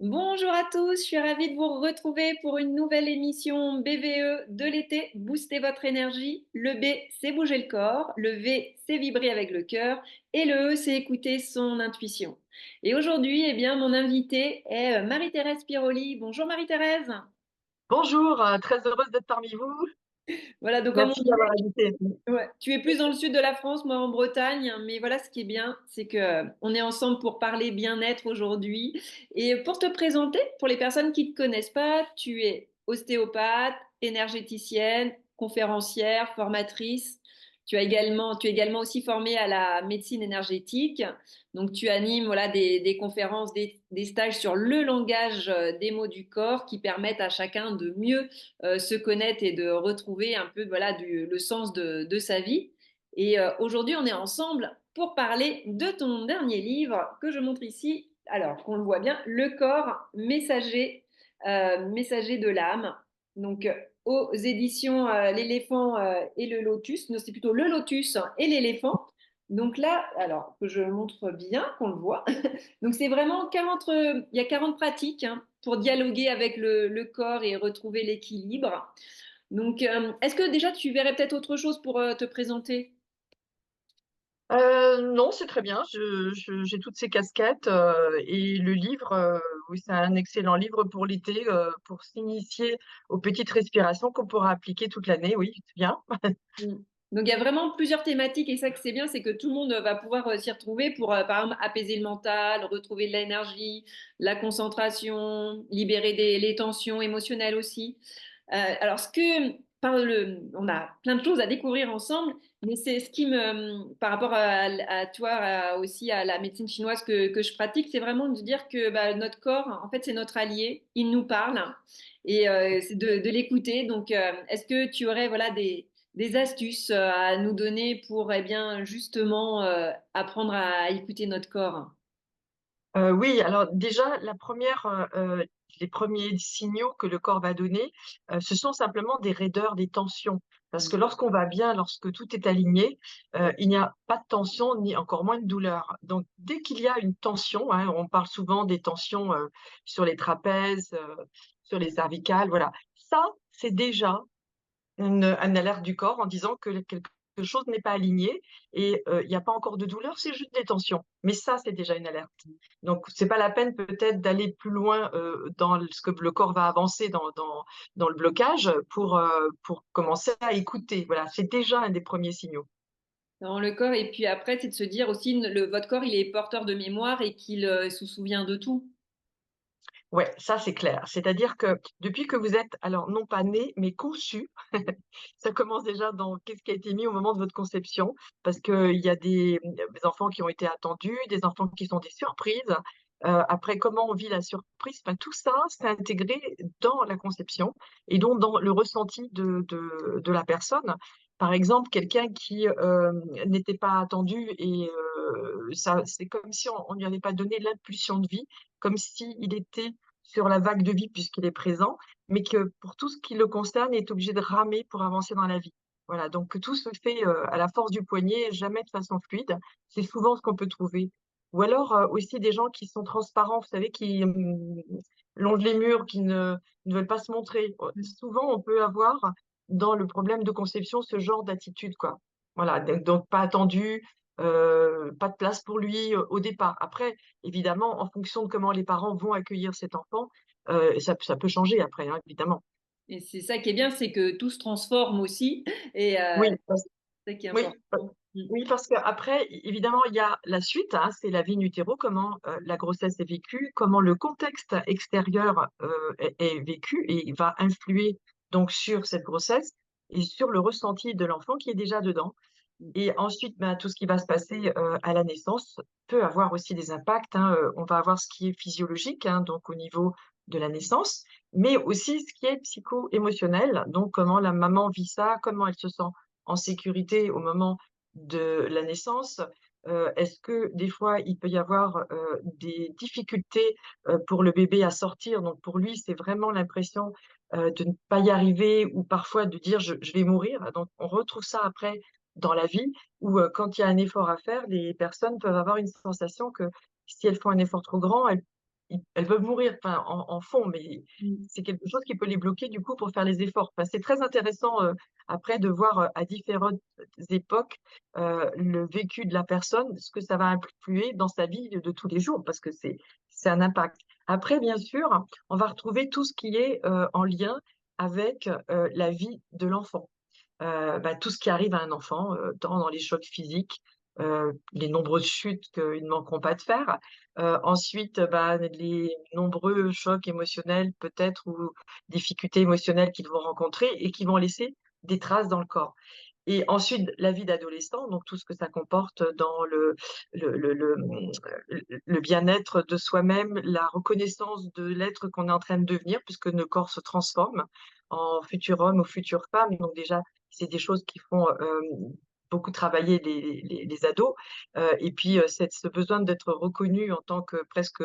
Bonjour à tous, je suis ravie de vous retrouver pour une nouvelle émission BVE de l'été. Boostez votre énergie. Le B, c'est bouger le corps. Le V, c'est vibrer avec le cœur. Et le E, c'est écouter son intuition. Et aujourd'hui, eh bien, mon invitée est Marie-Thérèse Piroli. Bonjour Marie-Thérèse. Bonjour, très heureuse d'être parmi vous. Voilà, donc comme on Merci d'avoir invité. ouais, tu es plus dans le sud de la France, moi en Bretagne, mais voilà ce qui est bien, c'est que on est ensemble pour parler bien-être aujourd'hui. Et pour te présenter, pour les personnes qui ne te connaissent pas, tu es ostéopathe, énergéticienne, conférencière, formatrice. Tu es également aussi formée à la médecine énergétique. Donc tu animes voilà des conférences, des stages sur le langage des mots du corps qui permettent à chacun de mieux se connaître et de retrouver un peu voilà le sens de sa vie. Et aujourd'hui, on est ensemble pour parler de ton dernier livre que je montre ici. Alors qu'on le voit bien, Le corps messager, messager de l'âme. Donc aux éditions L'éléphant et le lotus. Non, c'est plutôt le lotus et l'éléphant. Donc là, alors que je montre bien, qu'on le voit. Donc c'est vraiment 40, il y a 40 pratiques hein, pour dialoguer avec le corps et retrouver l'équilibre. Donc est-ce que déjà tu verrais peut-être autre chose pour te présenter? Non, c'est très bien. J'ai toutes ces casquettes et le livre, oui, c'est un excellent livre pour l'été, pour s'initier aux petites respirations qu'on pourra appliquer toute l'année. Oui, c'est bien. Mm. Donc il y a vraiment plusieurs thématiques et ça que c'est bien, c'est que tout le monde va pouvoir s'y retrouver pour par exemple apaiser le mental, retrouver de l'énergie, la concentration, libérer les tensions émotionnelles aussi. Alors ce que on a plein de choses à découvrir ensemble, mais c'est ce qui me par rapport à toi aussi à la médecine chinoise que je pratique, c'est vraiment de dire que bah, notre corps en fait c'est notre allié, il nous parle et c'est de l'écouter. Donc est-ce que tu aurais voilà des astuces à nous donner pour eh bien justement apprendre à écouter notre corps. Oui, alors déjà, les premiers signaux que le corps va donner, ce sont simplement des raideurs, des tensions. Parce que lorsqu'on va bien, lorsque tout est aligné, il n'y a pas de tension, ni encore moins de douleur. Donc, dès qu'il y a une tension, hein, on parle souvent des tensions sur les trapèzes, sur les cervicales, voilà. Ça, c'est déjà une alerte du corps en disant que quelque chose n'est pas aligné et il n'y a pas encore de douleur, c'est juste des tensions. Mais ça, c'est déjà une alerte. Donc, c'est pas la peine peut-être d'aller plus loin dans ce que le corps va avancer dans le blocage pour commencer à écouter. Voilà, c'est déjà un des premiers signaux. Dans le corps et puis après c'est de se dire aussi votre corps il est porteur de mémoire et qu'il se souvient de tout. Ouais, ça c'est clair. C'est-à-dire que depuis que vous êtes, alors non pas né, mais conçu, ça commence déjà dans qu'est-ce qui a été mis au moment de votre conception, parce qu'il y a des enfants qui ont été attendus, des enfants qui sont des surprises. Après, comment on vit la surprise, ben, tout ça, c'est intégré dans la conception et donc dans le ressenti de la personne. Par exemple, quelqu'un qui n'était pas attendu et ça, c'est comme si on ne lui avait pas donné l'impulsion de vie, comme s'il était sur la vague de vie puisqu'il est présent, mais que pour tout ce qui le concerne, il est obligé de ramer pour avancer dans la vie. Voilà, donc que tout se fait à la force du poignet, jamais de façon fluide. C'est souvent ce qu'on peut trouver. Ou alors aussi des gens qui sont transparents, vous savez, qui longent les murs, qui ne veulent pas se montrer. Souvent, on peut avoir dans le problème de conception ce genre d'attitude, quoi. Voilà, donc pas attendu, pas de place pour lui au départ. Après, évidemment, en fonction de comment les parents vont accueillir cet enfant, ça peut changer après, hein, évidemment. Et c'est ça qui est bien, c'est que tout se transforme aussi et Oui, c'est ça qui est oui, important. Mm. oui, parce qu'après, évidemment, il y a la suite, hein, c'est la vie in utero, comment la grossesse est vécue, comment le contexte extérieur est vécu et va influer donc sur cette grossesse et sur le ressenti de l'enfant qui est déjà dedans. Et ensuite, ben, tout ce qui va se passer à la naissance peut avoir aussi des impacts, hein. On va avoir ce qui est physiologique, hein, donc au niveau de la naissance, mais aussi ce qui est psycho-émotionnel, donc comment la maman vit ça, comment elle se sent en sécurité au moment de la naissance. Est-ce que des fois il peut y avoir des difficultés pour le bébé à sortir? Donc pour lui, c'est vraiment l'impression de ne pas y arriver ou parfois de dire je vais mourir. Donc on retrouve ça après dans la vie où, quand il y a un effort à faire, les personnes peuvent avoir une sensation que si elles font un effort trop grand, elles elles peuvent mourir, enfin, en fond, mais Mmh. c'est quelque chose qui peut les bloquer, du coup, pour faire les efforts. Enfin, c'est très intéressant, après de voir, à différentes époques, le vécu de la personne, ce que ça va influer dans sa vie de tous les jours, parce que c'est un impact. Après, bien sûr, on va retrouver tout ce qui est, en lien avec, la vie de l'enfant. Tout ce qui arrive à un enfant, tant dans les chocs physiques, les nombreuses chutes qu'ils ne manqueront pas de faire. Ensuite, les nombreux chocs émotionnels peut-être ou difficultés émotionnelles qu'ils vont rencontrer et qui vont laisser des traces dans le corps. Et ensuite, la vie d'adolescent, donc tout ce que ça comporte dans le bien-être de soi-même, la reconnaissance de l'être qu'on est en train de devenir, puisque nos corps se transforment en futur homme ou future femme. Donc déjà, c'est des choses qui font, beaucoup travailler les ados, et puis, ce besoin d'être reconnu en tant que presque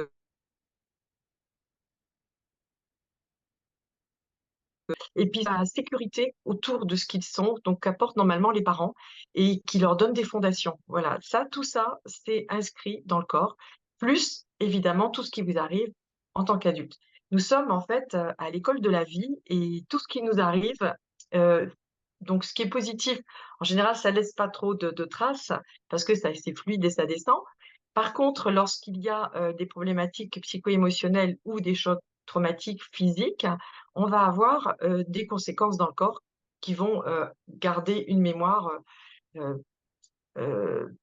et puis la sécurité autour de ce qu'ils sont, donc qu'apportent normalement les parents et qui leur donnent des fondations. Voilà, ça, tout ça, c'est inscrit dans le corps, plus évidemment tout ce qui vous arrive en tant qu'adulte. Nous sommes en fait, à l'école de la vie et tout ce qui nous arrive, heu, donc ce qui est positif, en général, ça laisse pas trop de traces parce que ça c'est fluide et ça descend. Par contre, lorsqu'il y a, des problématiques psycho-émotionnelles ou des chocs traumatiques physiques, on va avoir, des conséquences dans le corps qui vont, garder une mémoire, heu heu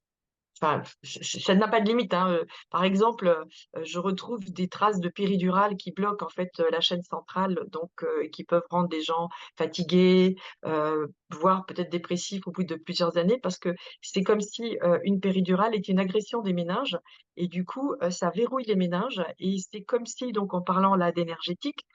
enfin, ça n'a pas de limite, hein, par exemple, je retrouve des traces de péridurale qui bloquent en fait, la chaîne centrale donc et qui peuvent rendre les gens fatigués, voire peut-être dépressifs au bout de plusieurs années parce que c'est comme si, une péridurale était une agression des méninges et du coup, ça verrouille les méninges et c'est comme si donc en parlant là d'énergétique,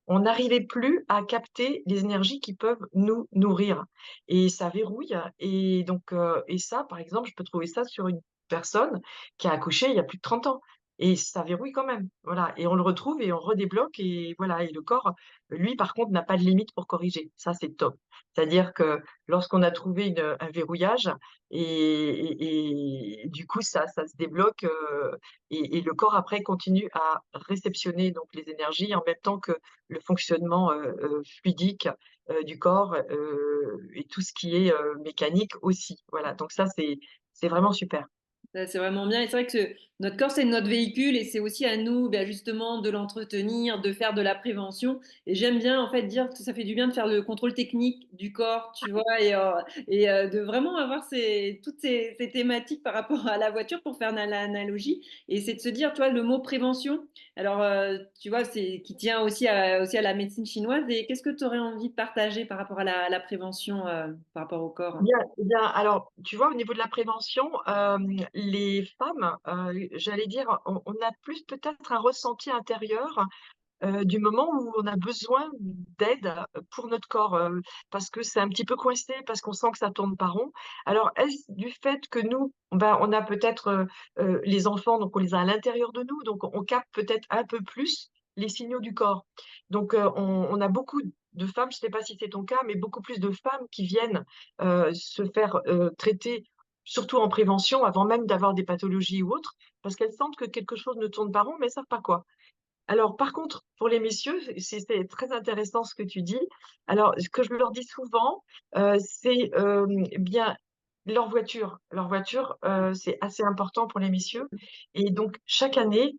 on n'arrivait plus à capter les énergies qui peuvent nous nourrir et ça verrouille et donc et ça, par exemple, je peux trouver ça sur une personne qui a accouché il y a plus de 30 ans et ça verrouille quand même, voilà et on le retrouve et on redébloque et voilà et le corps, lui, par contre, n'a pas de limite pour corriger. Ça, c'est top. C'est-à-dire que lorsqu'on a trouvé un verrouillage et du coup, ça se débloque, et le corps après continue à réceptionner donc les énergies en même temps que le fonctionnement, fluidique, du corps, et tout ce qui est, mécanique aussi. Voilà, donc ça, c'est vraiment super. C'est vraiment bien et c'est vrai que notre corps, c'est notre véhicule et c'est aussi à nous, justement de l'entretenir, de faire de la prévention et j'aime bien, en fait, dire que ça fait du bien de faire le contrôle technique du corps, tu vois? Et de vraiment avoir toutes ces thématiques par rapport à la voiture pour faire l'analogie et c'est de se dire, tu vois, le mot prévention, alors, tu vois, c'est qui tient aussi à la médecine chinoise et qu'est-ce que tu aurais envie de partager par rapport à la prévention, par rapport au corps? Bien, alors, tu vois, au niveau de la prévention, les femmes, j'allais dire, on a plus peut-être un ressenti intérieur du moment où on a besoin d'aide, pour notre corps, parce que c'est un petit peu coincé, parce qu'on sent que ça tourne pas rond. Alors est-ce du fait que nous, on a peut-être, les enfants, donc on les a à l'intérieur de nous, donc on capte peut-être un peu plus les signaux du corps. Donc on a beaucoup de femmes, je ne sais pas si c'est ton cas, mais beaucoup plus de femmes qui viennent, se faire, traiter, surtout en prévention, avant même d'avoir des pathologies ou autres, parce qu'elles sentent que quelque chose ne tourne pas rond, mais elles savent pas quoi. Alors par contre, pour les messieurs, c'est très intéressant ce que tu dis. Alors ce que je leur dis souvent, c'est, bien leur voiture. Leur voiture, c'est assez important pour les messieurs et donc chaque année,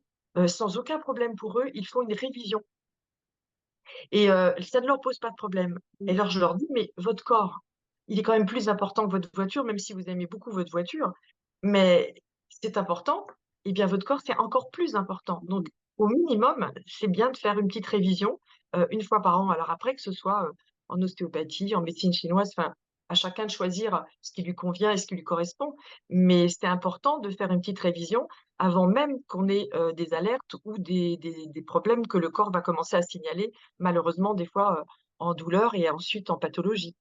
sans aucun problème pour eux, ils font une révision et ça ne leur pose pas de problème et alors je leur dis: «Mais votre corps, il est quand même plus important que votre voiture, même si vous aimez beaucoup votre voiture, mais c'est important et bien votre corps, c'est encore plus important. Donc au minimum, c'est bien de faire une petite révision, 1 fois par an. Alors après que ce soit, en ostéopathie, en médecine chinoise, enfin, à chacun de choisir ce qui lui convient et ce qui lui correspond. Mais c'est important de faire une petite révision avant même qu'on ait, des alertes ou des problèmes que le corps va commencer à signaler, malheureusement des fois, en douleur et ensuite en pathologie.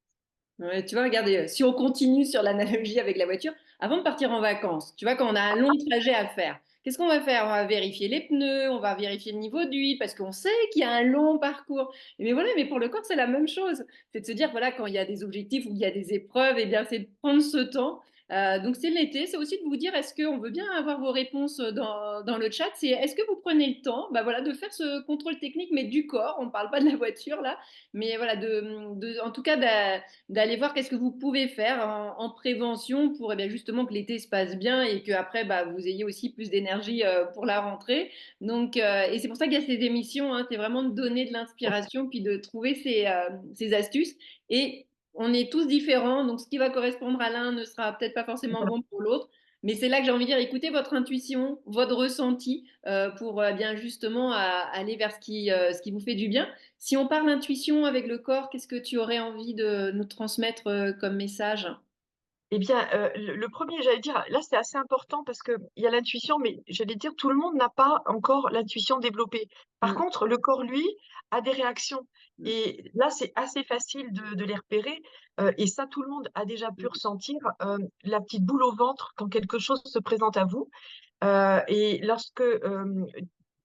Ouais, tu vois, regarde, si on continue sur l'analogie avec la voiture, avant de partir en vacances, tu vois, quand on a un long trajet à faire, qu'est-ce qu'on va faire? On va vérifier les pneus, on va vérifier le niveau d'huile parce qu'on sait qu'il y a un long parcours. Mais voilà, mais pour le corps, c'est la même chose. C'est de se dire, voilà, quand il y a des objectifs ou il y a des épreuves, eh bien, c'est de prendre ce temps Donc c'est l'été, c'est aussi de vous dire, est-ce qu'on veut bien avoir vos réponses dans le chat, c'est est-ce que vous prenez le temps bah voilà, de faire ce contrôle technique, mais du corps, on ne parle pas de la voiture là, mais voilà, en tout cas d'aller voir qu'est-ce que vous pouvez faire en prévention pour eh bien, justement que l'été se passe bien et qu'après bah, vous ayez aussi plus d'énergie pour la rentrée. Donc, et c'est pour ça qu'il y a ces émissions, hein, c'est vraiment de donner de l'inspiration puis de trouver ces astuces. Et on est tous différents, donc ce qui va correspondre à l'un ne sera peut-être pas forcément bon pour l'autre. Mais c'est là que j'ai envie de dire, écoutez votre intuition, votre ressenti pour bien justement aller vers ce qui vous fait du bien. Si on parle intuition avec le corps, qu'est-ce que tu aurais envie de nous transmettre comme message? Eh bien, le 1er, j'allais dire, là, c'est assez important parce qu'il y a l'intuition, mais j'allais dire, tout le monde n'a pas encore l'intuition développée. Par Mm, contre, le corps, lui, a des réactions mm, et là, c'est assez facile de les repérer, et ça, tout le monde a déjà pu mm, ressentir, la petite boule au ventre quand quelque chose se présente à vous. Et lorsque,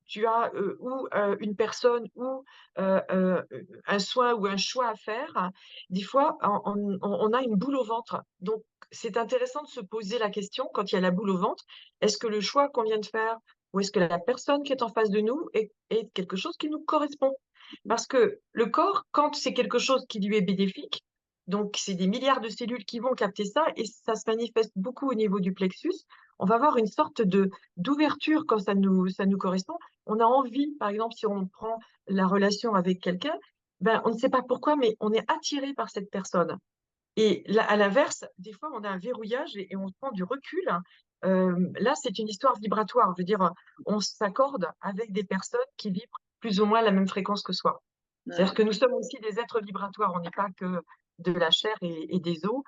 tu as, une personne ou, un soin ou un choix à faire, des fois, on a une boule au ventre. Donc c'est intéressant de se poser la question quand il y a la boule au ventre: «Est-ce que le choix qu'on vient de faire ou est-ce que la personne qui est en face de nous est quelque chose qui nous correspond?» Parce que le corps, quand c'est quelque chose qui lui est bénéfique, donc c'est des milliards de cellules qui vont capter ça et ça se manifeste beaucoup au niveau du plexus, on va avoir une sorte de d'ouverture quand ça nous correspond. On a envie, par exemple, si on prend la relation avec quelqu'un, ben, on ne sait pas pourquoi, mais on est attiré par cette personne. Et là, à l'inverse, des fois, on a un verrouillage et on prend du recul. Là, c'est une histoire vibratoire. Je veux dire, on s'accorde avec des personnes qui vibrent plus ou moins à la même fréquence que soi. C'est-à-dire ouais. que nous sommes aussi des êtres vibratoires. On n'est pas que de la chair et des os.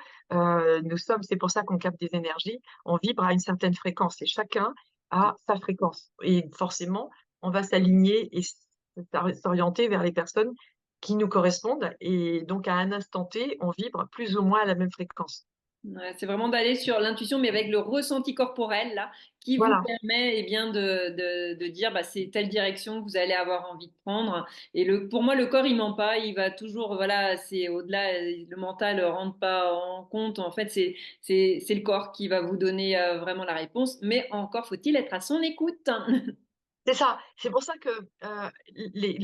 Nous sommes, c'est pour ça qu'on capte des énergies. On vibre à une certaine fréquence et chacun a sa fréquence. Et forcément, on va s'aligner et s'orienter vers les personnes qui nous correspondent. Et donc, à un instant T, on vibre plus ou moins à la même fréquence. Ouais, c'est vraiment d'aller sur l'intuition, mais avec le ressenti corporel là, qui vous Voilà, permet eh bien, de dire bah, c'est telle direction que vous allez avoir envie de prendre. Et pour moi, le corps, il ment pas, il va toujours, voilà, c'est au-delà, le mental ne rentre pas en compte. En fait, c'est le corps qui va vous donner vraiment la réponse, mais encore faut-il être à son écoute. c'est ça. C'est pour ça que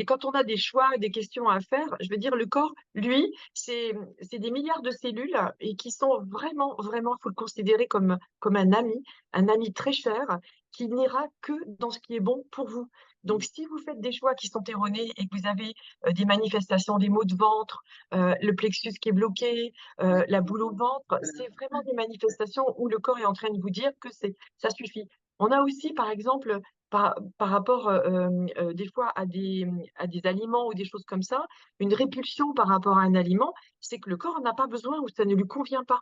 quand on a des choix, des questions à faire, je veux dire, le corps, lui, c'est des milliards de cellules et qui sont vraiment, vraiment, il faut le considérer comme un ami très cher qui n'ira que dans ce qui est bon pour vous. Donc, si vous faites des choix qui sont erronés et que vous avez des manifestations, des maux de ventre, le plexus qui est bloqué, la boule au ventre, c'est vraiment des manifestations où le corps est en train de vous dire que ça suffit. On a aussi, par exemple, par rapport, des fois à des aliments ou des choses comme ça, une répulsion par rapport à un aliment, c'est que le corps n'a pas besoin ou ça ne lui convient pas.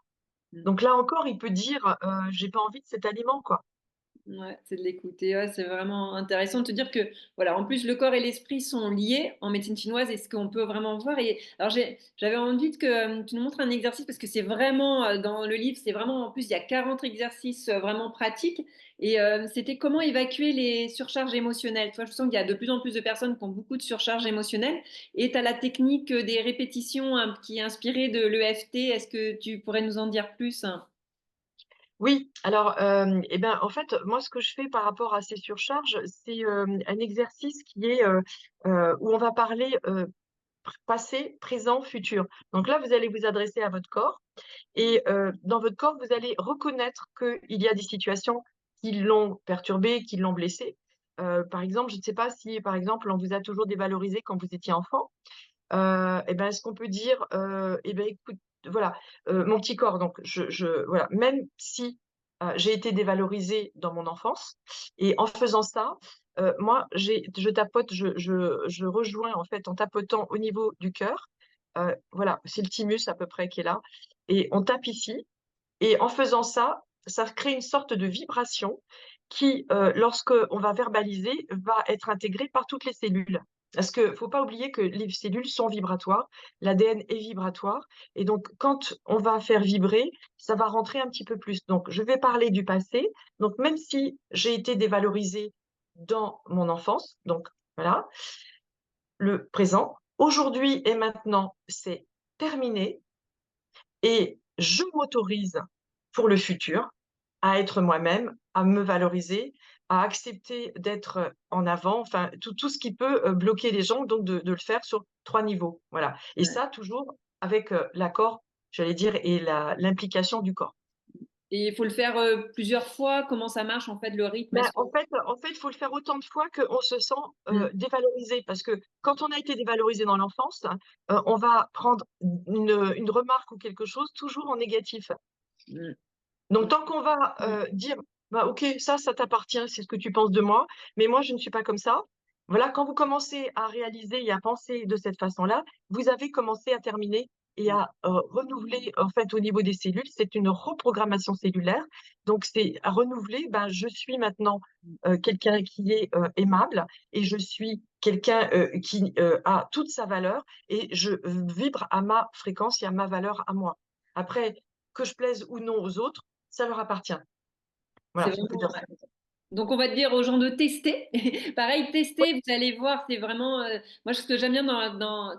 Donc là encore, il peut dire, «J'ai pas envie de cet aliment», quoi. Ouais, c'est de l'écouter. Ouais, c'est vraiment intéressant de te dire que, voilà, en plus, le corps et l'esprit sont liés en médecine chinoise et ce qu'on peut vraiment voir. Et alors, j'avais envie que tu nous montres un exercice parce que c'est vraiment, dans le livre, c'est vraiment, en plus, il y a 40 exercices vraiment pratiques. Et c'était comment évacuer les surcharges émotionnelles. Tu vois, je sens qu'il y a de plus en plus de personnes qui ont beaucoup de surcharges émotionnelles. Et tu as la technique des répétitions qui est inspirée de l'EFT. Est-ce que tu pourrais nous en dire plus, hein? Oui, alors, et ben, en fait, moi, ce que je fais par rapport à ces surcharges, c'est, un exercice qui est, où on va parler, passé, présent, futur. Donc là, vous allez vous adresser à votre corps et dans votre corps, vous allez reconnaître qu'il y a des situations qui l'ont perturbé, qui l'ont blessé. Par exemple, je ne sais pas si, par exemple, on vous a toujours dévalorisé quand vous étiez enfant. Et ben, est-ce qu'on peut dire, «Eh ben, écoute, voilà, mon petit corps, donc voilà, même si, j'ai été dévalorisée dans mon enfance et en faisant ça, moi, je tapote, je rejoins, en fait, en tapotant au niveau du cœur, voilà, c'est le thymus à peu près qui est là et on tape ici et en faisant ça, ça crée une sorte de vibration qui, lorsque on va verbaliser, va être intégrée par toutes les cellules. Parce que faut pas oublier que les cellules sont vibratoires, l'ADN est vibratoire et donc quand on va faire vibrer, ça va rentrer un petit peu plus. Donc je vais parler du passé, donc même si j'ai été dévalorisée dans mon enfance, donc voilà, le présent, aujourd'hui et maintenant, c'est terminé et je m'autorise pour le futur, à être moi-même, à me valoriser, à accepter d'être en avant, enfin tout ce qui peut, bloquer les gens, donc de le faire sur 3 niveaux, voilà. Et Ouais. ça toujours avec, l'accord, j'allais dire, et la l'implication du corps. Et il faut le faire plusieurs fois. Comment ça marche en fait le rythme? Ben, Est-ce que en fait, il faut le faire autant de fois qu'on se sent, Mm, dévalorisé. Parce que quand on a été dévalorisé dans l'enfance, on va prendre une remarque ou quelque chose toujours en négatif. mm, Donc tant qu'on va, mm. dire: «Bah, OK, ça t'appartient, c'est ce que tu penses de moi, mais moi je ne suis pas comme ça». Voilà, quand vous commencez à réaliser et à penser de cette façon-là, vous avez commencé à terminer et à, renouveler, en fait, au niveau des cellules. C'est une reprogrammation cellulaire, donc c'est à renouveler, ben, je suis maintenant, quelqu'un qui est, aimable, et je suis quelqu'un, qui, a toute sa valeur, et je vibre à ma fréquence et à ma valeur à moi. Après, que je plaise ou non aux autres, ça leur appartient. C'est Voilà, si on peut vraiment. dire ça. Donc, on va dire aux gens de tester. Pareil, Oui, tester, vous allez voir, c'est vraiment. Moi, ce que j'aime bien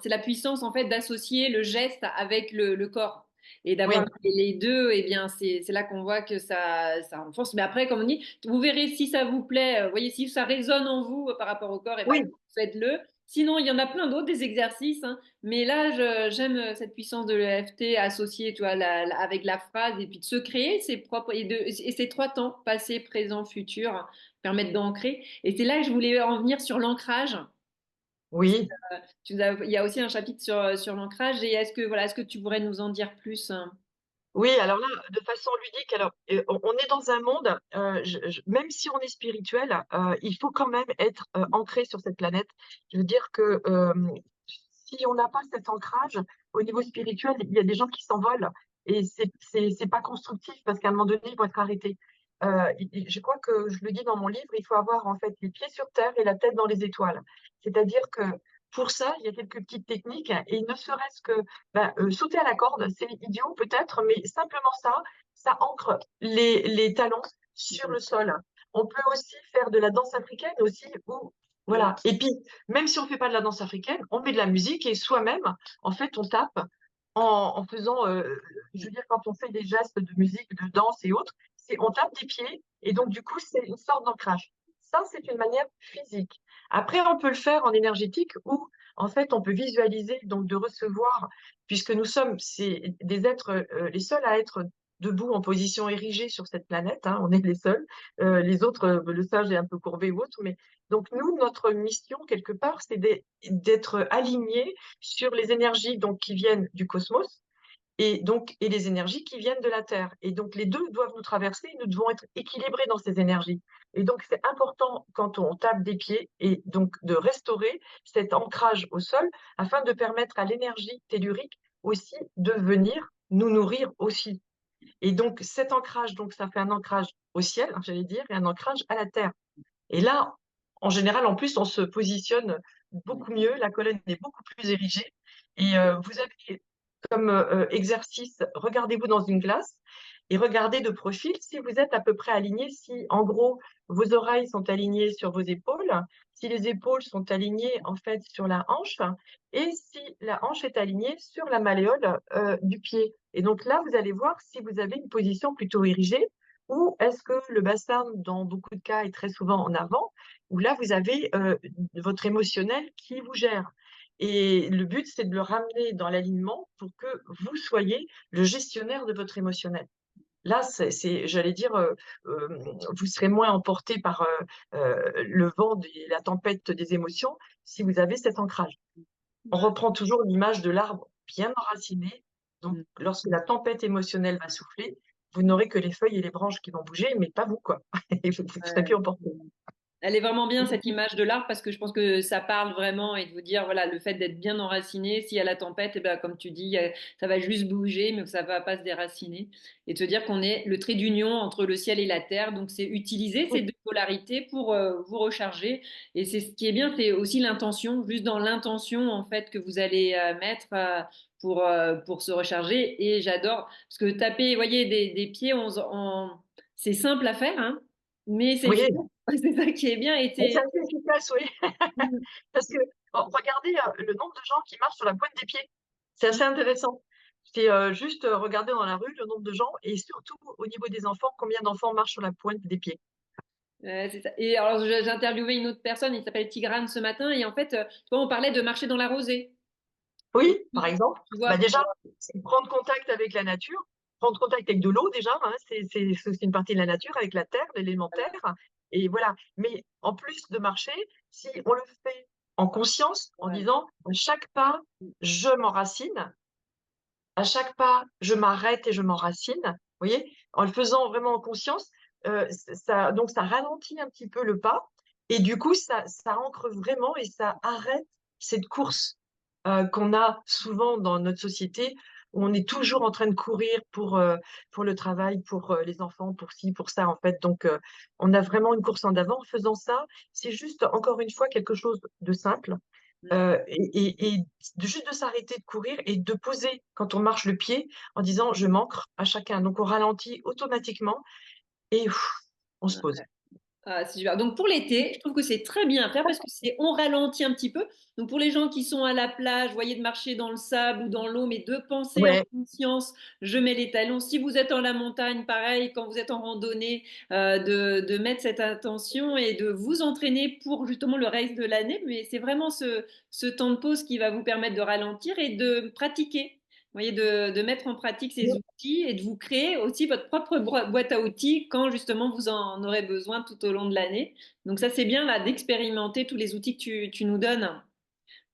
c'est la puissance en fait d'associer le geste avec le corps et d'avoir oui, les deux. Et bien, c'est là qu'on voit que ça renforce. Mais après, comme on dit, vous verrez si ça vous plaît. Vous voyez, si ça résonne en vous par rapport au corps, et ben oui, faites-le. Sinon, il y en a plein d'autres des exercices, hein. Mais là, j'aime cette puissance de l'EFT associée, tu vois, avec la phrase et puis de se créer ses propres et ces trois temps, passé, présent, futur, permettent d'ancrer. Et c'est là que je voulais en venir sur l'ancrage. oui, Il y a aussi un chapitre sur l'ancrage. Et est-ce que tu pourrais nous en dire plus, hein? oui, alors là, de façon ludique, alors, on est dans un monde, je même si on est spirituel, il faut quand même être, ancré sur cette planète. Je veux dire que, si on n'a pas cet ancrage au niveau spirituel, il y a des gens qui s'envolent, et c'est pas constructif, parce qu'à un moment donné, ils vont être arrêtés. Il je crois que je le dis dans mon livre, il faut avoir en fait les pieds sur terre et la tête dans les étoiles. C'est-à-dire que pour ça, il y a quelques petites techniques, et ne serait-ce que, bah, sauter à la corde, c'est idiot peut-être, mais simplement ça, ça ancre les talons sur le sol. On peut aussi faire de la danse africaine aussi, où Ouais. voilà. Et puis, même si on fait pas de la danse africaine, on met de la musique, et soi-même, en fait, on tape en faisant, je veux dire, quand on fait des gestes de musique, de danse et autres, c'est on tape des pieds, et donc du coup, c'est une sorte d'ancrage. Ça, c'est une manière physique. Après, on peut le faire en énergétique, où en fait, on peut visualiser, donc de recevoir, puisque nous sommes c'est des êtres, les seuls à être debout en position érigée sur cette planète, hein, on est les seuls. Les autres, le singe est un peu courbé ou autre, mais donc nous, notre mission quelque part, c'est d'être alignés sur les énergies donc qui viennent du cosmos, et les énergies qui viennent de la Terre. Et donc les 2 doivent nous traverser, nous devons être équilibrés dans ces énergies. Et donc c'est important, quand on tape des pieds, et donc de restaurer cet ancrage au sol, afin de permettre à l'énergie tellurique aussi de venir nous nourrir aussi. Et donc cet ancrage, donc ça fait un ancrage au ciel, hein, j'allais dire, et un ancrage à la terre. Et là, en général, en plus, on se positionne beaucoup mieux, la colonne est beaucoup plus érigée, et vous avez comme, exercice, regardez-vous dans une glace et regardez de profil si vous êtes à peu près aligné, si en gros vos oreilles sont alignées sur vos épaules, si les épaules sont alignées en fait sur la hanche, et si la hanche est alignée sur la malléole, du pied. Et donc là, vous allez voir si vous avez une position plutôt érigée, ou est-ce que le bassin, dans beaucoup de cas, est très souvent en avant, où là vous avez, votre émotionnel qui vous gère. Et le but, c'est de le ramener dans l'alignement pour que vous soyez le gestionnaire de votre émotionnel. Là, j'allais dire, vous serez moins emporté par, le vent et la tempête des émotions si vous avez cet ancrage. On Ouais. reprend toujours l'image de l'arbre bien enraciné. Donc, Mm. lorsque la tempête émotionnelle va souffler, vous n'aurez que les feuilles et les branches qui vont bouger, mais pas vous, quoi. Et vous ne serez plus Ouais. emporté. Elle est vraiment bien cette image de l'arbre parce que je pense que ça parle vraiment et de vous dire voilà le fait d'être bien enraciné. S'il y a la tempête, et ben comme tu dis, ça va juste bouger, mais ça va pas se déraciner. Et de se dire qu'on est le trait d'union entre le ciel et la terre. Donc c'est utiliser ces Oui, deux polarités pour vous recharger. Et c'est ce qui est bien, c'est aussi l'intention, juste dans l'intention en fait que vous allez mettre. Pour se recharger et j'adore parce que taper, vous voyez, des pieds, c'est simple à faire, hein, mais c'est oui, efficace. C'est ça qui est bien. c'est assez efficace, oui. Mm, Parce que, regardez, le nombre de gens qui marchent sur la pointe des pieds. C'est assez intéressant. C'est, juste, regarder dans la rue le nombre de gens et surtout au niveau des enfants, combien d'enfants marchent sur la pointe des pieds. C'est ça. Et alors, j'ai interviewé une autre personne, il s'appelle Tigrane ce matin, et en fait, tu vois, on parlait de marcher dans la rosée. Oui, par Aussi, exemple. tu Bah, vois, déjà, c'est prendre contact avec la nature, prendre contact avec de l'eau déjà, hein, c'est aussi une partie de la nature, avec la terre, l'élémentaire et voilà. Mais en plus de marcher, si on le fait en conscience, en ouais, disant: «À chaque pas, je m'enracine, à chaque pas, je m'arrête et je m'enracine». Vous voyez? En le faisant vraiment en conscience, ça donc ça ralentit un petit peu le pas et du coup ça ancre vraiment et ça arrête cette course, qu'on a souvent dans notre société où on est toujours en train de courir pour le travail, pour, les enfants, pour ci, pour ça, en fait. Donc, on a vraiment une course en avant. En faisant ça, c'est juste encore une fois quelque chose de simple, et de juste de s'arrêter de courir et de poser quand on marche le pied en disant: «Je m'ancre à chacun». Donc on ralentit automatiquement et on se pose. ah, c'est super. Donc pour l'été, je trouve que c'est très bien à faire parce que c'est on ralentit un petit peu. Donc pour les gens qui sont à la plage, voyez de marcher dans le sable ou dans l'eau, mais de penser en Ouais, conscience, je mets les talons. Si vous êtes en la montagne, pareil, quand vous êtes en randonnée, de mettre cette attention et de vous entraîner pour justement le reste de l'année. Mais c'est vraiment ce temps de pause qui va vous permettre de ralentir et de pratiquer. Vous voyez, de mettre en pratique ces oui, outils et de vous créer aussi votre propre boîte à outils quand justement vous en aurez besoin tout au long de l'année. Donc ça, c'est bien là d'expérimenter tous les outils que tu nous donnes.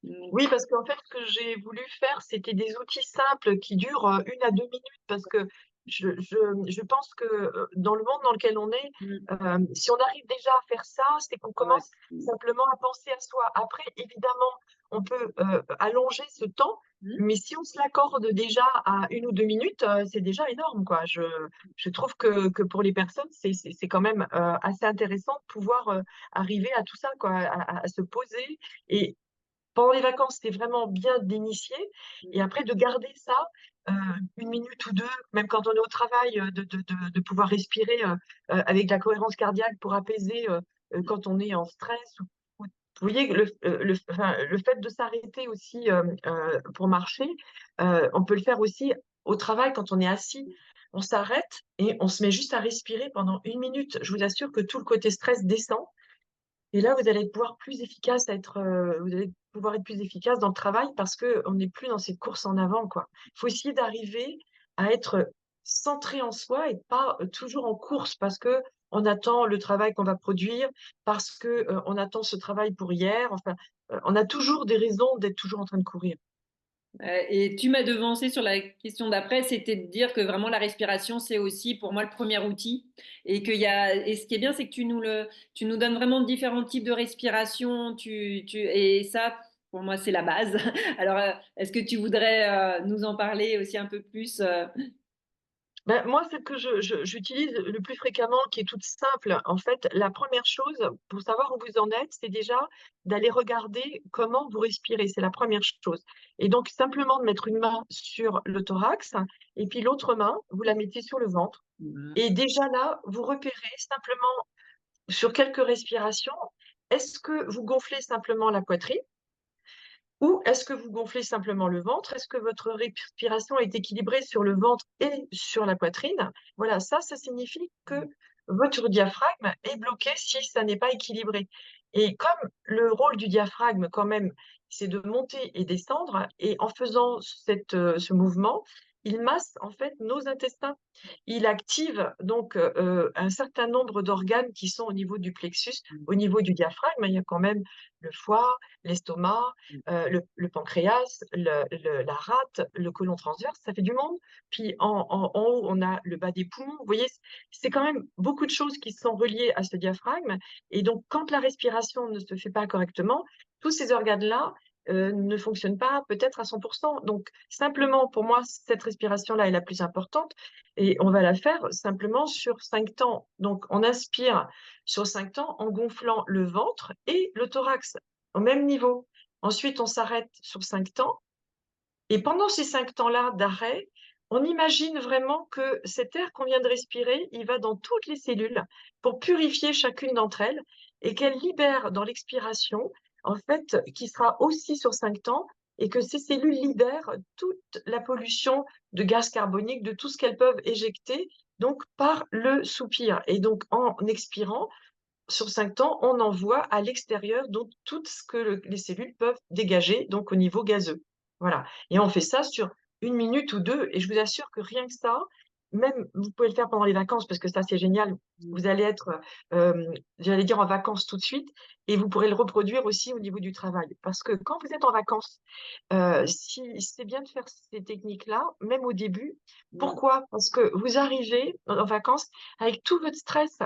Donc, oui, parce qu'en fait, ce que j'ai voulu faire, c'était des outils simples qui durent, 1 à 2 minutes parce que je pense que, dans le monde dans lequel on est, mm, si on arrive déjà à faire ça, c'est qu'on ouais, commence simplement à penser à soi. Après, évidemment, on peut, allonger ce temps, mm, mais si on se l'accorde déjà à 1 ou 2 minutes, c'est déjà énorme, quoi. Je trouve que pour les personnes, c'est quand même, assez intéressant de pouvoir, arriver à tout ça, quoi, à se poser et pendant les vacances, c'était vraiment bien d'initier et après de garder ça, heu, 1 minute ou 2, même quand on est au travail, de pouvoir respirer, avec de la cohérence cardiaque pour apaiser, quand on est en stress ou vous voyez le fait de s'arrêter aussi, pour marcher, on peut le faire aussi au travail quand on est assis. On s'arrête et on se met juste à respirer pendant 1 minute. Je vous assure que tout le côté stress descend et là, vous allez pouvoir plus efficace à être, vous allez pouvoir être plus efficace dans le travail parce qu'on n'est plus dans cette course en avant, quoi. Il faut essayer d'arriver à être centré en soi et pas, toujours en course parce qu'on attend le travail qu'on va produire, parce que, on attend ce travail pour hier, enfin, on a toujours des raisons d'être toujours en train de courir. et tu m'as devancé sur la question d'après, c'était de dire que vraiment la respiration, c'est aussi pour moi le premier outil et et ce qui est bien, c'est que tu nous donnes vraiment différents types de respiration, et ça, pour moi, c'est la base. Alors, est-ce que tu voudrais nous en parler aussi un peu plus? Ben, moi, celle que j'utilise le plus fréquemment, qui est toute simple, en fait, la première chose pour savoir où vous en êtes, c'est déjà d'aller regarder comment vous respirez. C'est la première chose. Et donc, simplement de mettre une main sur le thorax et puis l'autre main, vous la mettez sur le ventre. Et déjà là, vous repérez simplement sur quelques respirations, est-ce que vous gonflez simplement la poitrine? Ou est-ce que vous gonflez simplement le ventre? Est-ce que votre respiration est équilibrée sur le ventre et sur la poitrine? Voilà, ça signifie que votre diaphragme est bloqué si ça n'est pas équilibré. Et comme le rôle du diaphragme quand même, c'est de monter et descendre et en faisant ce mouvement, il masse en fait nos intestins. Il active donc, un certain nombre d'organes qui sont au niveau du plexus, au niveau du diaphragme. Il y a quand même le foie, l'estomac, le pancréas, la rate, le côlon transverse, ça fait du monde. Puis en haut, on a le bas des poumons. Vous voyez, c'est quand même beaucoup de choses qui sont reliées à ce diaphragme et donc quand la respiration ne se fait pas correctement, tous ces organes-là, ne fonctionnent pas peut-être à 100. Donc simplement, pour moi, cette respiration-là est la plus importante et on va la faire simplement sur 5 temps. Donc on inspire sur 5 temps en gonflant le ventre et le thorax au même niveau. Ensuite, on s'arrête sur 5 temps et pendant ces 5 temps-là d'arrêt, on imagine vraiment que cet air qu'on vient de respirer, il va dans toutes les cellules pour purifier chacune d'entre elles et qu'elle libère dans l'expiration, en fait, qui sera aussi sur 5 temps, et que ces cellules libèrent toute la pollution de gaz carbonique, de tout ce qu'elles peuvent éjecter, donc par le soupir. Et donc en expirant, sur 5 temps, on envoie à l'extérieur donc tout ce que les cellules peuvent dégager, donc au niveau gazeux. Voilà. Et on fait ça sur 1 minute ou 2, et je vous assure que rien que ça, même vous pouvez le faire pendant les vacances parce que ça c'est génial. Vous allez être, j'allais dire en vacances tout de suite, et vous pourrez le reproduire aussi au niveau du travail. Parce que quand vous êtes en vacances, si c'est bien de faire ces techniques-là, même au début. Mmh. Pourquoi? Parce que vous arrivez en vacances avec tout votre stress,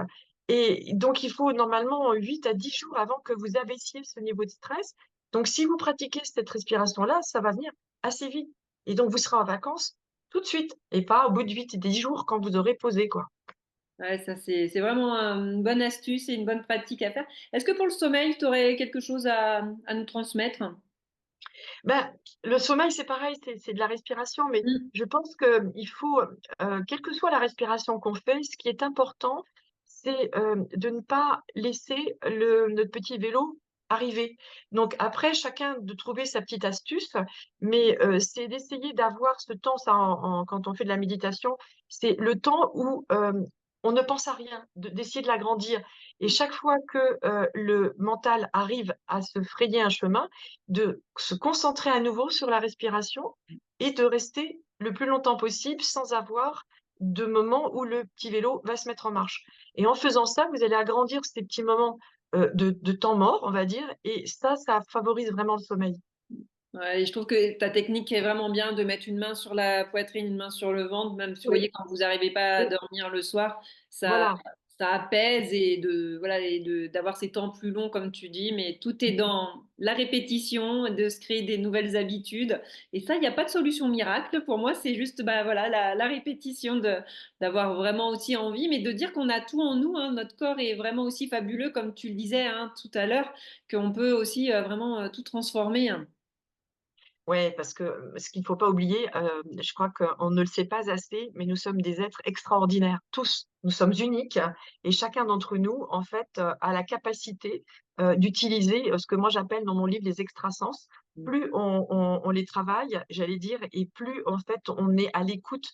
et donc il faut normalement 8 à 10 jours avant que vous abaissiez ce niveau de stress. Donc si vous pratiquez cette respiration-là, ça va venir assez vite, et donc vous serez en vacances tout de suite et pas au bout de 8 et 10 jours quand vous aurez posé, quoi. Ouais, ça c'est vraiment une bonne astuce et une bonne pratique à faire. Est-ce que pour le sommeil, tu aurais quelque chose à nous transmettre? Ben, le sommeil, c'est pareil, c'est de la respiration, mais Mmh. je pense qu'il faut, quelle que soit la respiration qu'on fait, ce qui est important, c'est, de ne pas laisser notre petit vélo arriver. Donc après, chacun de trouver sa petite astuce, mais, c'est d'essayer d'avoir ce temps, ça quand on fait de la méditation, c'est le temps où, on ne pense à rien, d'essayer de l'agrandir, et chaque fois que, le mental arrive à se frayer un chemin, de se concentrer à nouveau sur la respiration et de rester le plus longtemps possible sans avoir de moment où le petit vélo va se mettre en marche. Et en faisant ça, vous allez agrandir ces petits moments, de temps mort, on va dire, et ça favorise vraiment le sommeil. Ouais, et je trouve que ta technique est vraiment bien de mettre une main sur la poitrine, une main sur le ventre, même si vous Oui, voyez quand vous n'arrivez pas à oui, dormir le soir, ça, voilà. ça apaise et de voilà et de d'avoir ces temps plus longs comme tu dis, mais tout est dans la répétition, de se créer des nouvelles habitudes. Et ça, il n'y a pas de solution miracle. Pour moi, c'est juste bah voilà la répétition d'avoir vraiment aussi envie, mais de dire qu'on a tout en nous, hein. Notre corps est vraiment aussi fabuleux, comme tu le disais hein, tout à l'heure, qu'on peut aussi vraiment tout transformer, hein. Ouais, parce que, ce qu'il ne faut pas oublier, je crois qu'on ne le sait pas assez, mais nous sommes des êtres extraordinaires, tous. Nous sommes uniques, et chacun d'entre nous, en fait, a la capacité, d'utiliser, ce que moi j'appelle dans mon livre les extrasens. Plus on les travaille, j'allais dire, et plus, en fait, on est à l'écoute.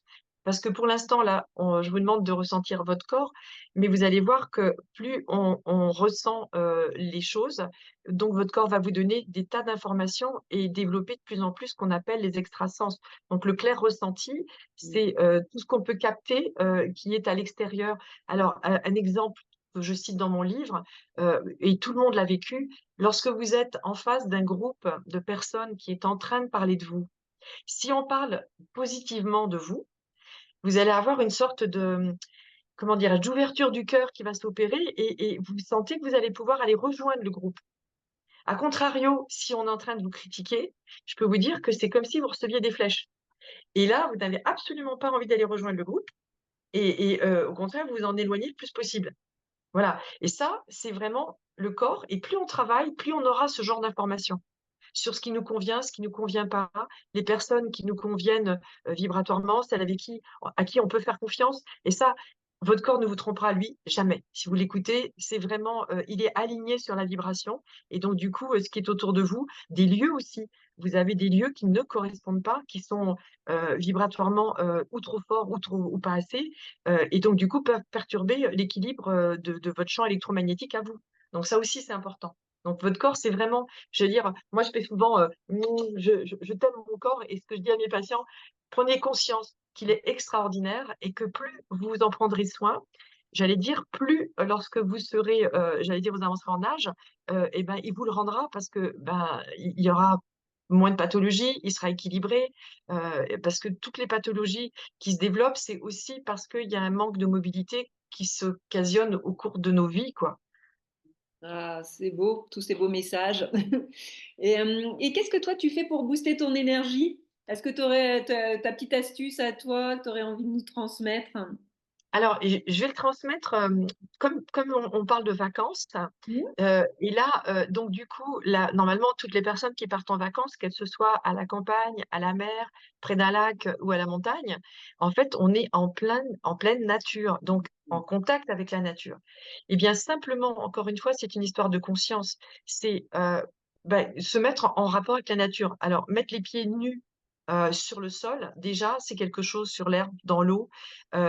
Parce que pour l'instant, là, je vous demande de ressentir votre corps, mais vous allez voir que plus on ressent, les choses, donc votre corps va vous donner des tas d'informations et développer de plus en plus ce qu'on appelle les extrasens. Donc le clair ressenti, c'est, tout ce qu'on peut capter, qui est à l'extérieur. Alors, un exemple que je cite dans mon livre, et tout le monde l'a vécu, lorsque vous êtes en face d'un groupe de personnes qui est en train de parler de vous, si on parle positivement de vous, vous allez avoir une sorte de, comment dirais-je, d'ouverture du cœur qui va s'opérer, et vous sentez que vous allez pouvoir aller rejoindre le groupe. A contrario, si on est en train de vous critiquer, je peux vous dire que c'est comme si vous receviez des flèches. Et là, vous n'avez absolument pas envie d'aller rejoindre le groupe, au contraire, vous vous en éloignez le plus possible. Voilà, et ça, c'est vraiment le corps, et plus on travaille, plus on aura ce genre d'informations sur ce qui nous convient, ce qui nous convient pas, les personnes qui nous conviennent, vibratoirement, celles avec qui à qui on peut faire confiance, et ça, votre corps ne vous trompera, lui, jamais. Si vous l'écoutez, c'est vraiment, il est aligné sur la vibration, et donc du coup, ce qui est autour de vous, des lieux aussi. Vous avez des lieux qui ne correspondent pas, qui sont, vibratoirement, ou trop forts ou pas assez, et donc du coup peuvent perturber l'équilibre, de votre champ électromagnétique à vous. Donc ça aussi, c'est important. Donc votre corps, c'est vraiment, je veux dire, moi je fais souvent, je t'aime mon corps, et ce que je dis à mes patients: «Prenez conscience qu'il est extraordinaire, et que plus vous en prendrez soin, j'allais dire, plus, lorsque vous serez, j'allais dire, vous avancerez en âge, et ben, il vous le rendra, parce que, ben, il y aura moins de pathologies, il sera équilibré, parce que toutes les pathologies qui se développent, c'est aussi parce qu'il y a un manque de mobilité qui s'occasionne au cours de nos vies, quoi. Ah, c'est beau, tous ces beaux messages. Et qu'est-ce que toi tu fais pour booster ton énergie? Est-ce que tu aurais ta petite astuce à toi que tu aurais envie de nous transmettre? Alors, je vais le transmettre, comme on parle de vacances, Mmh. et là, donc du coup, là, normalement, toutes les personnes qui partent en vacances, qu'elles se soient à la campagne, à la mer, près d'un lac, ou à la montagne, en fait, on est en pleine nature, donc en contact avec la nature. Et bien simplement, encore une fois, c'est une histoire de conscience. C'est, Se mettre en rapport avec la nature. Alors, mettre les pieds nus, sur le sol, déjà, c'est quelque chose sur l'herbe, dans l'eau,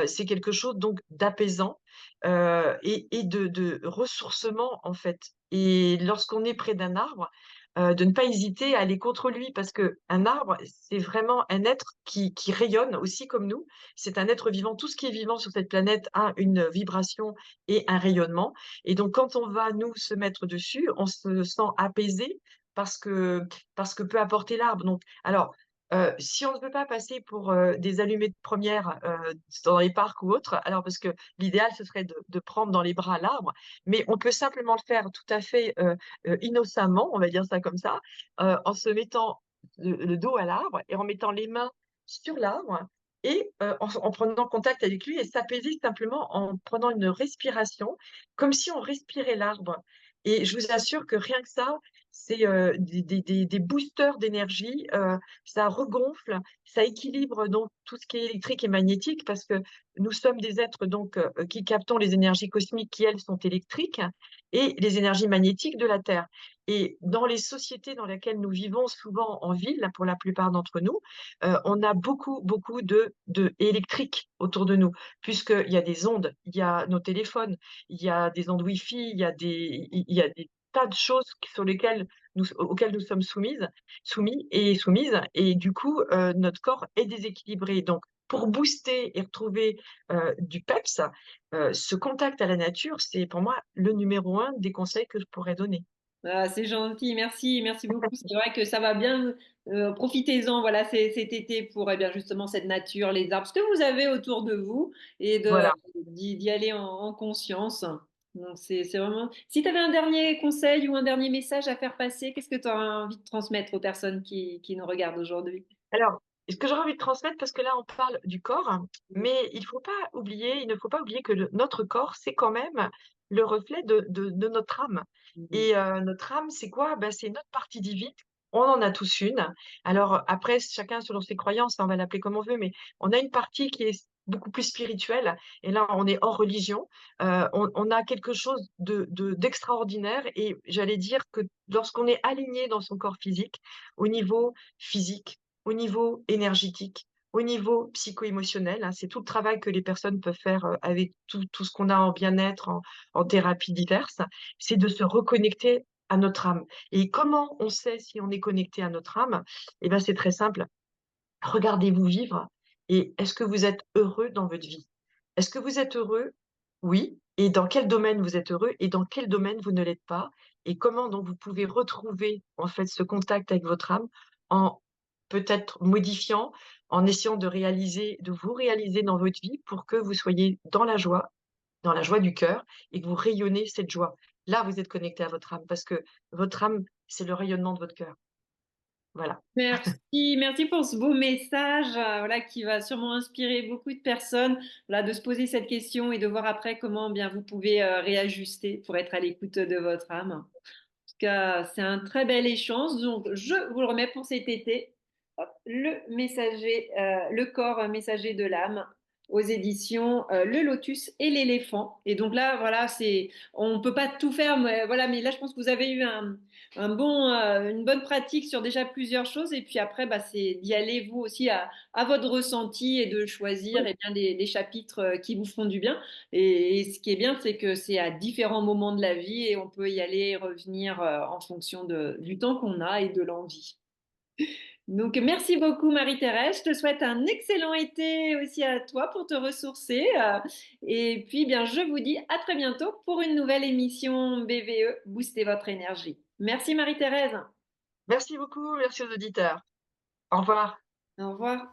c'est quelque chose donc d'apaisant, et de ressourcement, en fait. Et lorsqu'on est près d'un arbre, de ne pas hésiter à aller contre lui parce qu'un arbre, c'est vraiment un être qui rayonne aussi comme nous. C'est un être vivant. Tout ce qui est vivant sur cette planète a une vibration et un rayonnement. Et donc quand on va, nous, se mettre dessus, on se sent apaisé parce que peut apporter l'arbre. Donc alors, si on ne veut pas passer pour, des allumés de première, dans les parcs ou autres, alors parce que l'idéal, ce serait de prendre dans les bras l'arbre, mais on peut simplement le faire tout à fait, innocemment, on va dire ça comme ça, en se mettant le dos à l'arbre et en mettant les mains sur l'arbre et en prenant contact avec lui et s'apaiser simplement en prenant une respiration, comme si on respirait l'arbre. Et je vous assure que rien que ça, c'est, des boosters d'énergie, ça regonfle, ça équilibre donc tout ce qui est électrique et magnétique parce que nous sommes des êtres donc, qui captons les énergies cosmiques qui, elles, sont électriques et les énergies magnétiques de la Terre. Et dans les sociétés dans lesquelles nous vivons, souvent en ville, là, pour la plupart d'entre nous, on a beaucoup, beaucoup de électrique autour de nous, puisqu'il y a des ondes, il y a nos téléphones, il y a des ondes Wi-Fi, il y a des tas de choses sur lesquelles auxquelles nous sommes soumises et du coup, notre corps est déséquilibré. Donc pour booster et retrouver, du peps, ce contact à la nature, c'est pour moi le numéro un des conseils que je pourrais donner. Ah, c'est gentil, merci, merci beaucoup. C'est vrai que ça va bien. Profitez-en, voilà, cet été pour eh bien, justement cette nature, les arbres, ce que vous avez autour de vous et Voilà. d'y aller en conscience. Donc, c'est vraiment. Si tu avais un dernier conseil ou un dernier message à faire passer, qu'est-ce que tu as envie de transmettre aux personnes qui nous regardent aujourd'hui? Alors, ce que j'aurais envie de transmettre, parce que là, on parle du corps, mais il ne faut pas oublier que notre corps, c'est quand même le reflet de notre âme. Mhm. Et notre âme, c'est quoi? C'est notre partie divine. On en a tous une. Alors après, chacun selon ses croyances, hein, on va l'appeler comme on veut, mais on a une partie qui est beaucoup plus spirituelle. Et là, on est hors religion. On a quelque chose d'extraordinaire. Et j'allais dire que lorsqu'on est aligné dans son corps physique, au niveau physique, au niveau énergétique, au niveau psycho-émotionnel, hein, c'est tout le travail que les personnes peuvent faire, avec tout ce qu'on a en bien-être, en thérapies diverses, c'est de se reconnecter à notre âme. Et comment on sait si on est connecté à notre âme? C'est très simple. Regardez-vous vivre et est-ce que vous êtes heureux dans votre vie? Est-ce que vous êtes heureux? Oui. Et dans quel domaine vous êtes heureux et dans quel domaine vous ne l'êtes pas? Et comment donc vous pouvez retrouver en fait ce contact avec votre âme en peut-être modifiant, en essayant de vous réaliser dans votre vie pour que vous soyez dans la joie du cœur et que vous rayonnez cette joie. Là, vous êtes connecté à votre âme parce que votre âme, c'est le rayonnement de votre cœur. Voilà. Merci, merci pour ce beau message, voilà, qui va sûrement inspirer beaucoup de personnes, voilà, de se poser cette question et de voir après comment bien vous pouvez réajuster pour être à l'écoute de votre âme. En tout cas, c'est un très bel échange. Donc, je vous le remets pour cet été. Hop, le messager, le corps messager de l'âme aux éditions Le Lotus et l'éléphant. Et donc là, voilà, on peut pas tout faire, mais voilà, mais là, je pense que vous avez eu une bonne pratique sur déjà plusieurs choses. Et puis après, bah, c'est d'y aller vous aussi à votre ressenti et de choisir Oui, eh bien, des chapitres qui vous font du bien. Et ce qui est bien, c'est que c'est à différents moments de la vie et on peut y aller et revenir en fonction du temps qu'on a et de l'envie. Donc, merci beaucoup, Marie-Thérèse. Je te souhaite un excellent été aussi à toi pour te ressourcer. Et puis, bien, je vous dis à très bientôt pour une nouvelle émission BVE, Booster votre énergie. Merci, Marie-Thérèse. merci beaucoup, merci aux auditeurs. Au revoir. Au revoir.